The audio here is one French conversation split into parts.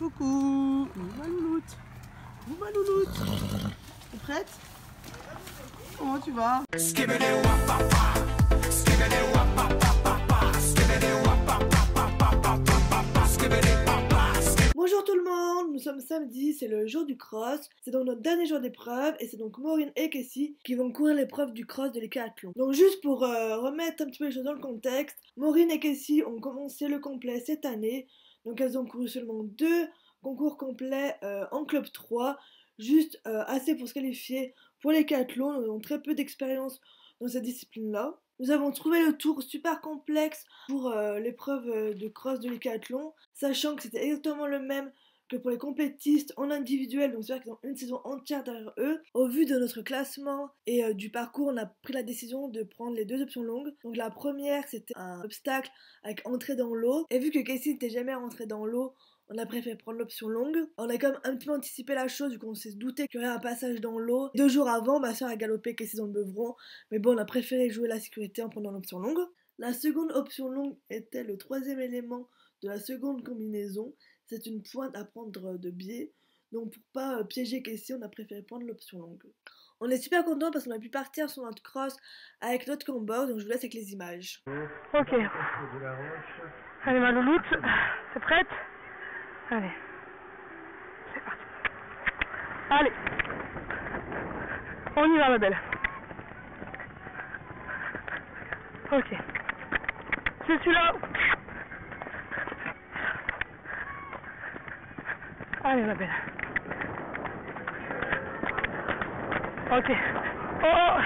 Coucou, ma louloute. Ma louloute. T'es prête? Comment tu vas? Bonjour tout le monde, nous sommes samedi, c'est le jour du cross, c'est donc notre dernier jour d'épreuve et c'est donc Maureen et Cassie qui vont courir l'épreuve du cross de l'Hécathlon. Donc juste pour remettre un petit peu les choses dans le contexte, Maureen et Cassie ont commencé le complet cette année, donc elles ont couru seulement 2 concours complets en club 3, juste assez pour se qualifier pour l'Hécathlon. Nous avons très peu d'expérience dans cette discipline-là. Nous avons trouvé le tour super complexe pour l'épreuve de cross de l'Hécathlon, sachant que c'était exactement le même que pour les complétistes en individuel, donc c'est-à-dire qu'ils ont une saison entière derrière eux. Au vu de notre classement et du parcours, on a pris la décision de prendre les 2 options longues. Donc la première, c'était un obstacle avec entrée dans l'eau, et vu que Cassie n'était jamais rentrée dans l'eau, on a préféré prendre l'option longue. On a quand même un petit peu anticipé la chose, vu qu'on s'est douté qu'il y aurait un passage dans l'eau. 2 jours avant, ma soeur a galopé Cassie dans le beuvron, mais bon, on a préféré jouer la sécurité en prenant l'option longue. La seconde option longue était le 3e élément de la seconde combinaison. C'est une pointe à prendre de biais, donc pour pas piéger Cassie, on a préféré prendre l'option longue. On est super content parce qu'on a pu partir sur notre cross avec notre combo, donc je vous laisse avec les images. Ok. Allez ma louloute, c'est prête? Allez, c'est parti. Allez, on y va ma belle. Ok, c'est celui-là. Allez ma belle. Ok. Oh oh.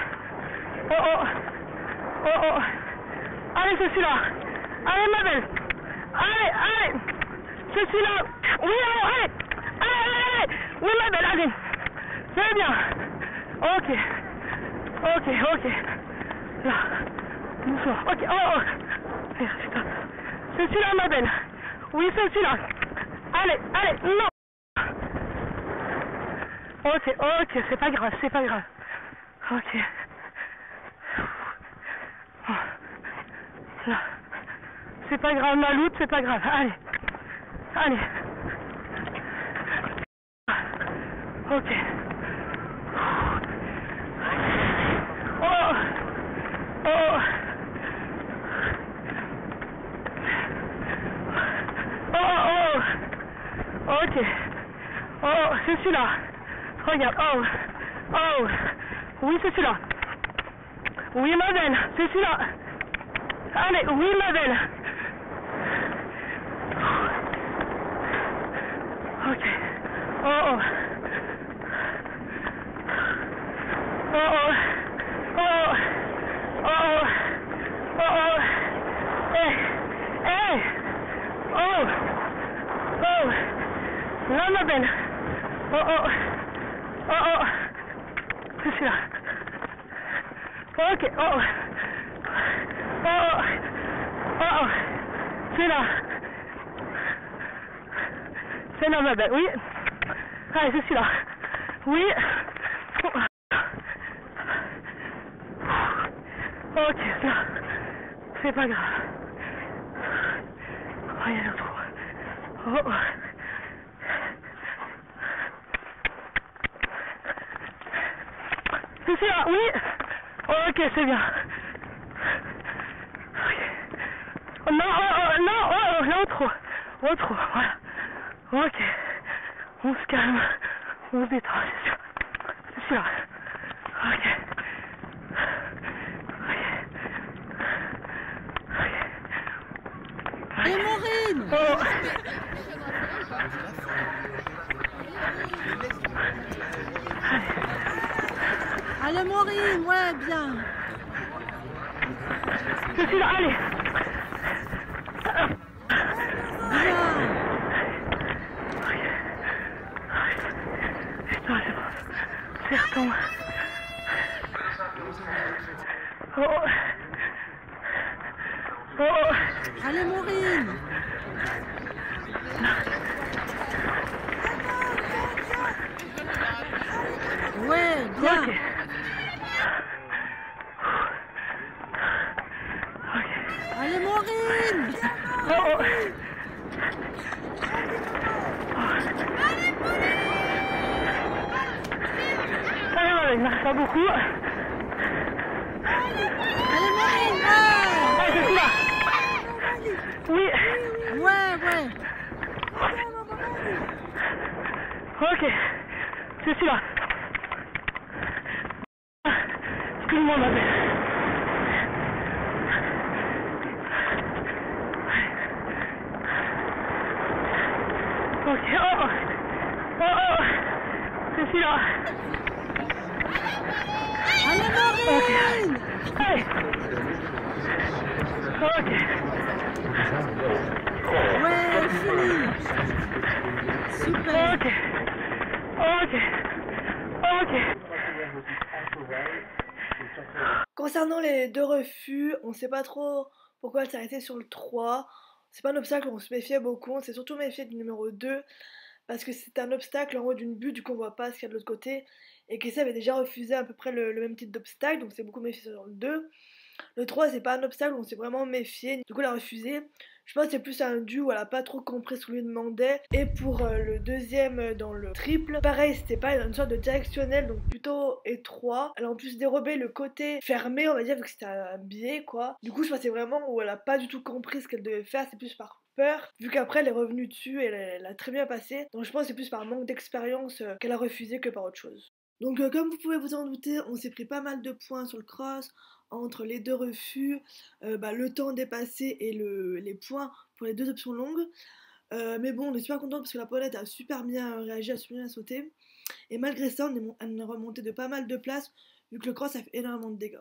Oh oh. Oh oh. Allez, c'est celui-là. Allez ma belle. Allez, allez. C'est celui-là. Oui, allez. Allez, allez, allez. Oui ma belle, allez. C'est bien. Ok. Ok, ok. Là. Doucement. Ok. Oh oh. Stop. C'est celui-là ma belle. Oui, c'est celui-là. Allez, allez. Non. Ok, ok, c'est pas grave, c'est pas grave. Ok. Oh. Là. C'est pas grave, ma louloute, c'est pas grave. Allez. Allez. Ok. Oh. Oh. Oh, oh. Ok. Oh, c'est celui-là. Regarde, oh, oh, oui c'est celui-là. Oui ma belle, c'est celui-là. Allez, oui ma belle. Ok, oh oh. Oh oh, oh oh, oh oh, oh oh. Hey, hey, oh, oh, là ma belle. Oh oh. Oh oh, c'est celui-là. Ok, oh oh. Oh oh. Oh oh. C'est là. C'est là ma belle, oui. Allez, c'est celui-là. Oui. Ok, là. C'est pas grave. Oh, il y a le trou. Oh oh. C'est celui-là, oui. Ok, c'est bien. Okay. Oh, non, oh, non, oh, là, au trop, voilà. Ok. On se calme, on se détend, c'est sûr. C'est celui-là. Ok. Ok. Et Maureen! Oh. Allez Maureen, ouais, bien. Je suis là, allez. Bien. Putain, c'est bon. Serre-toi. Oh. Oh. Oh. Allez Maureen. Ouais, bien. Ok. Allez Maureen. Oh, oh. Oh. il ne marche pas beaucoup. Allez, Maureen, ah, Allez, je suis là. Oui. ouais. Ok, je suis là. Excuse-moi, ma belle. Ok, oh, je suis là. Allez, Maureen. Allez. Ok. Ouais, fini. Super. Ok. Concernant les deux refus, on sait pas trop pourquoi elle s'est arrêtée sur le 3. C'est pas un obstacle où on se méfiait beaucoup, on s'est surtout méfié du numéro 2 parce que c'est un obstacle en haut d'une butte, du coup on voit pas ce qu'il y a de l'autre côté, et Casey avait déjà refusé à peu près le même type d'obstacle, donc c'est beaucoup méfié sur le 2. Le 3 c'est pas un obstacle où on s'est vraiment méfié, du coup elle a refusé. Je pense que c'est plus un dû où elle a pas trop compris ce qu'on lui demandait. Et pour le deuxième dans le triple, pareil, c'était pas une sorte de directionnel, donc plutôt étroit. Elle a en plus dérobé le côté fermé, on va dire, vu que c'était un biais quoi. Du coup je pense que c'est vraiment où elle a pas du tout compris ce qu'elle devait faire, c'est plus par peur, vu qu'après elle est revenue dessus et elle a très bien passé. Donc je pense que c'est plus par manque d'expérience qu'elle a refusé que par autre chose. Donc comme vous pouvez vous en douter, on s'est pris pas mal de points sur le cross entre les deux refus, le temps dépassé et les points pour les deux options longues. Mais bon, on est super content parce que la Paulette a super bien réagi, a super bien sauté. Et malgré ça, elle est remontée de pas mal de places vu que le cross a fait énormément de dégâts.